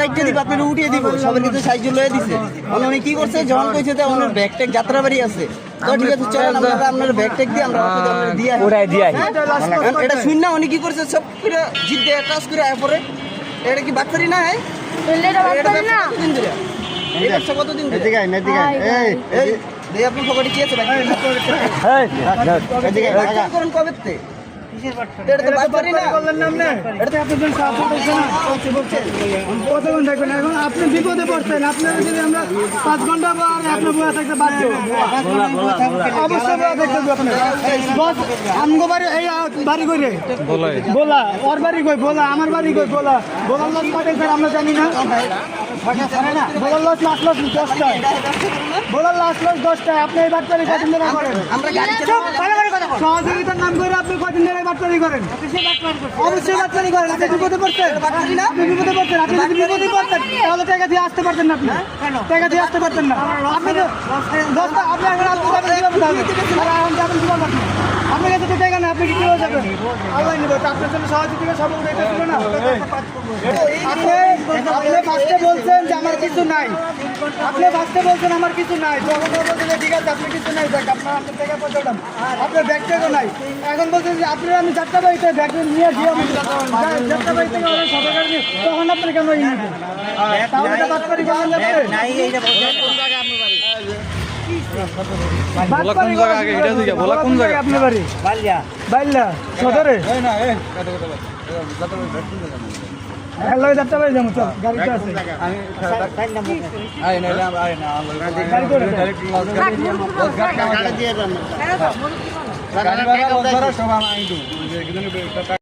কাইটে দিব আপনি উঠিয়ে দিব সবার কাছে সাহায্য লয়ে দিছে উনি কি করছে যখন কইছে যে ওনার ব্যাগ ট্যাগ যাত্রাবাড়ি আছে তো ঠিক আছে চলেন আমরা আপনার ব্যাগ ট্যাগ দিয়ে আমরা আপনাদের দিয়ে ওরাই দিয়ে এটা শুন না উনি কি করছে সব করে জিদ দিয়ে টাচ করে পরে এটা কি বাচ্চারি না হয় এটা বাচ্চারি না এই ব্যবসা কতদিন ধরে এদিকে আয়, এদিকে আয়। এই দেই আপনার পকেটে কি আছে ভাই এদিকে আয়, আগা। করেন কবে তে এটা তো বাচ্চারি না বললেন না আপনি এটা আপনাদের সাহায্য করছে না কতক্ষণ থাকবেন এখন আপনি বিপদে পড়ছেন আপনারা যদি আমরা 5 ঘন্টা পর আপনার বয়া থাকতে বাধ্য অবশ্যই বয়া থাকতে হবে আপনার বস আমগো বাড়ি এই বাড়ি কই রে বলা ওর বাড়ি কই বলা আমার বাড়ি কই বলা বলার লস কাটে স্যার আমরা জানি না বলার লস লাস্ট লস 10টায় বলার লাস্ট লস 10টায় আপনি এই বাচ্চারি কদিন ধরে করেন আমরা গাড়ি সহযোগিতার নাম করে আপনি কদিন ধরে বাচ্চারি করেন অবশ্যই বাচ্চারি করেন আপনি বিপদে পড়ছেন আপনি বিপদে পড়ছেন আপনি যদি বিপদে পড়তেন তাহলে টাকা দিয়ে আসতে পারতেন না আপনি টাকা দিয়ে আসতে পারতেন না আপনি তো 10টা আপনি এখন আসতে পারবেন কিভাবে আর এখন যাবেন কিভাবে আপনি কাছে তো টাকা না আপনি কি কিভাবে যাবেন আল্লাহ নিব আপনার জন্য সহযোগিতা সব উঠে ছিল না আপনি ফার্স্টে বলছেন যে আমার কিছু নাই আপনি ফার্স্টে বলছেন আমার কিছু নাই যখন বলছেন যে ঠিক আছে আপনি কিছু নাই দেখ আপনার টাকা পয়সা দাম আপনার ব্যাগ ট্যাগও নাই এখন বলছেন যে আপনার আমি যাত্রাবাড়িতে ব্যাগ নিয়ে দিয়ে আমি যাত্রাবাড়ি থেকে ওরা সরকার তখন আপনি কেন ই নেবেন তাহলে এটা বাটপারি করলেন আপনি বাড়ি বাইল্লা সদরে হ্যালো যাত্রাবাড়ি যাবো চল গাড়িটা আছে গাড়ি করে গাড়ি দিয়ে যান।